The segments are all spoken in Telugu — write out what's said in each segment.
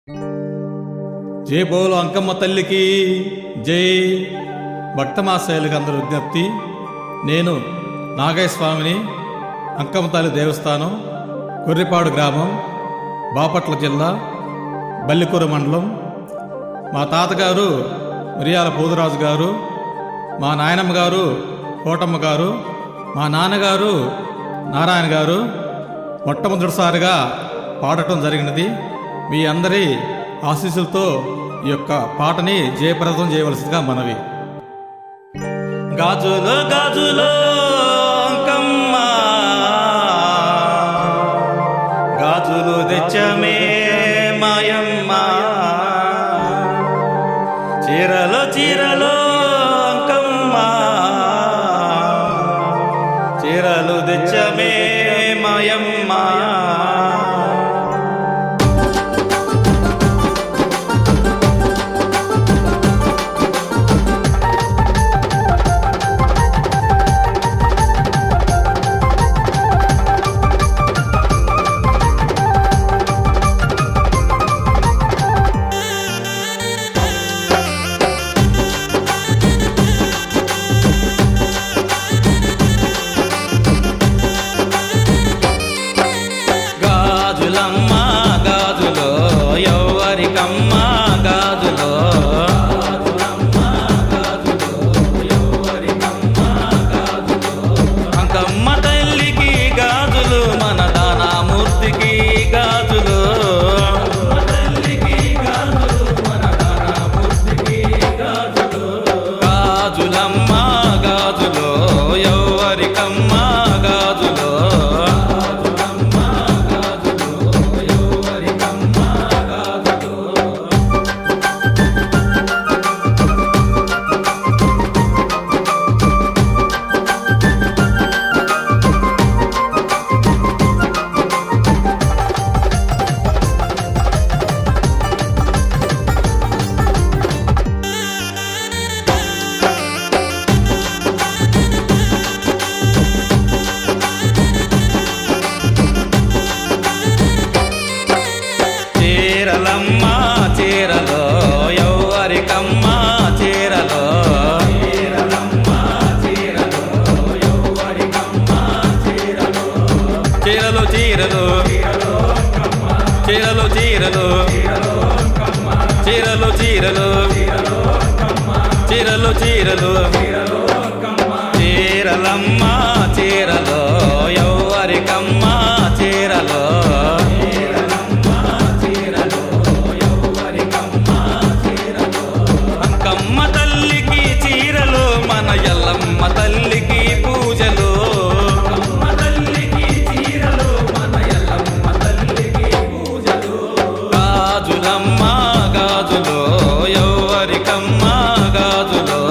జై బోలో అంకమ్మ తల్లికి జై. భక్తమాశయులకు అందరూ విజ్ఞప్తి, నేను నాగయ్య స్వామిని, అంకమ్మ తల్లి దేవస్థానం, కొర్రిపాడు గ్రామం, బాపట్ల జిల్లా, బల్లికూర మండలం. మా తాతగారు మిరియాల పోతురాజు గారు, మా నాయనమ్మ గారు కోటమ్మ గారు, మా నాన్నగారు నారాయణ గారు మొట్టమొదటిసారిగా పాడటం జరిగినది. మీ అందరి ఆశీస్సులతో ఈ యొక్క పాటని జయప్రదం చేయవలసిందిగా మనవి. గాజులో గాజులో అంకమ్మ, గాజులు తెచ్చమే మాయమ్మ, చీరలో చీరలో అంకమ్మ, చీరలు తెచ్చమే మాయమ్మ. చీరలో యవ్వరికమ్మ, చీరలో చీరలు చీరలు చీరలు చీరలు చీరలు చీరలు చీరలు చీరలు చీరలమ్మ, చీరలో యవ్వరికమ్మ, చీరలో అంకమ్మ తల్లికి చీరలు, మన ఎల్లమ్మ తల్లికి పూజలు. గాజులమ్మ గాజులో యవ్వరికమ్మ, గాజులో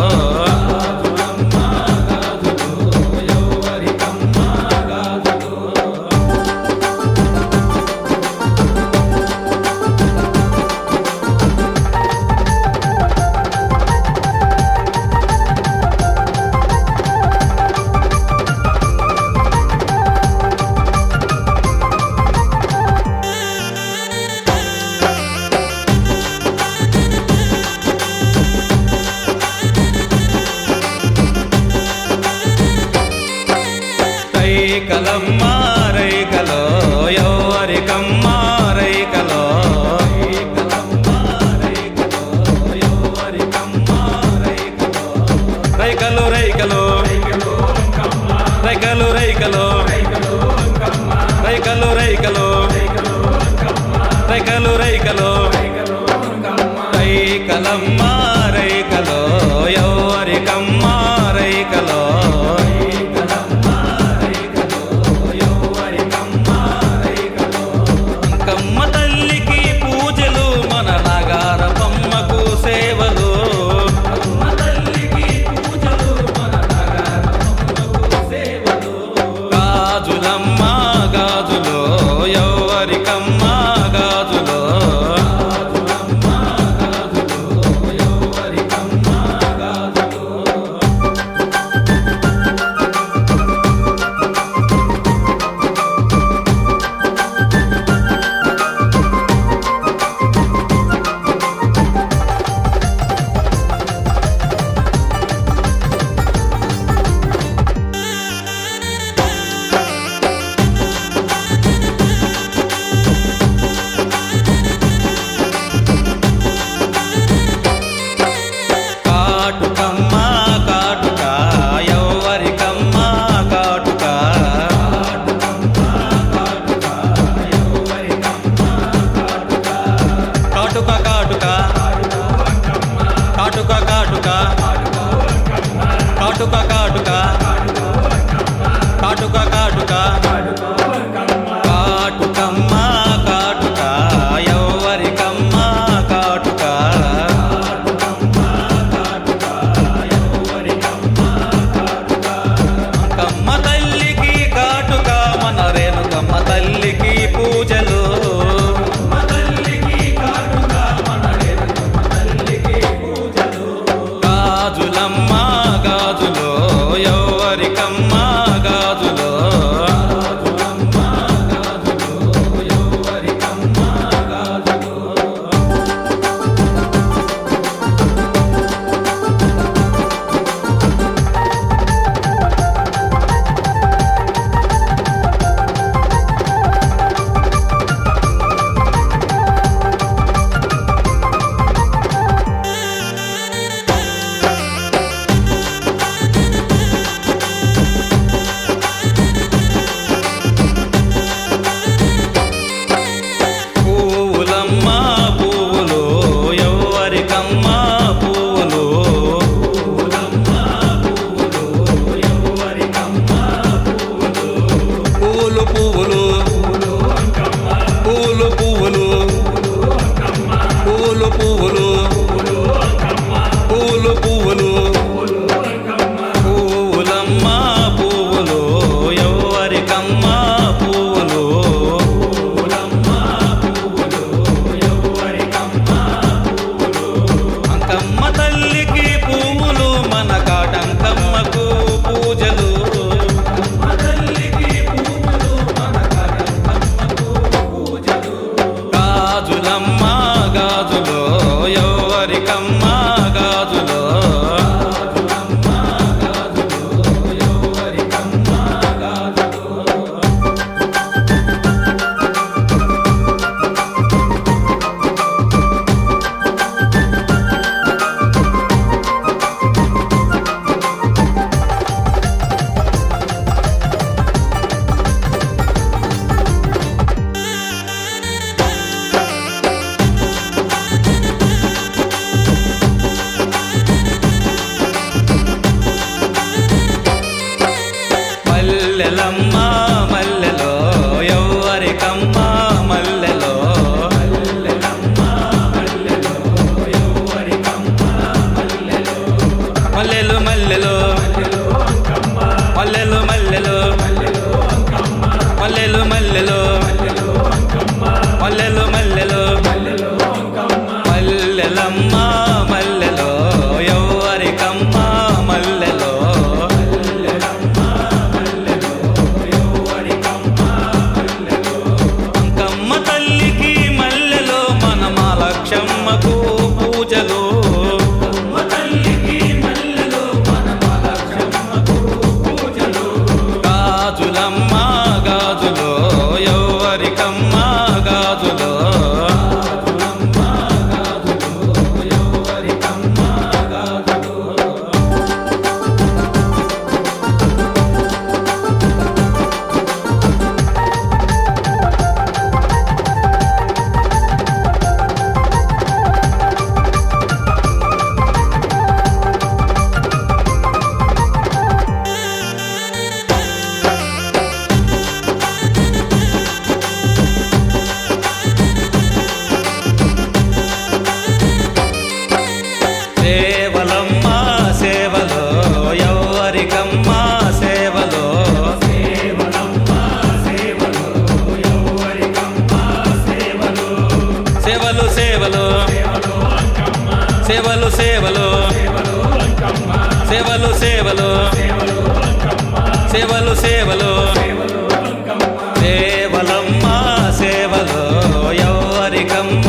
రైకలమ్మ, రైకలో యవ్వరికమ్మ, రైకలో రైకలు రైకలు రైకలు రైకలు రైకలు రైకలు రైకలు రైకలు రైకలమ్మ, రైకలో యవ్వరికమ్మ, రైకలో అంకమ్మ తల్లికి పూజలు, మన నాగారపమ్మకు సేవలు. గాజులమ్మ గాజులో యవ్వరికమ్మ, గాజులో మల్లెలమ్మ మల్లెలో ఎవ్వరికమ్మ మల్లెలో మల్లెలు మల్లెలు మల్లెలు మల్లెలు మల్లెలు మల్లెలు మల్లెలు మల్లెలు మల్లెలమ్మ మల్లెలో ఎవ్వరికమ్మ మల్లెలో అంకమ్మ తల్లికి మల్లెలో మన మహాలక్ష్మకు పూజలు గాజులమ్మ గాజులో ఎవ్వరికమ్మ గాజులో సేవలమ్మ సేవలో ఎవ్వరికమ్మ సేవలో సేవలు సేవలు సేవలు సేవలు సేవలు సేవలు సేవలు సేవలు సేవలమ్మ సేవలో ఎవ్వరికమ్మ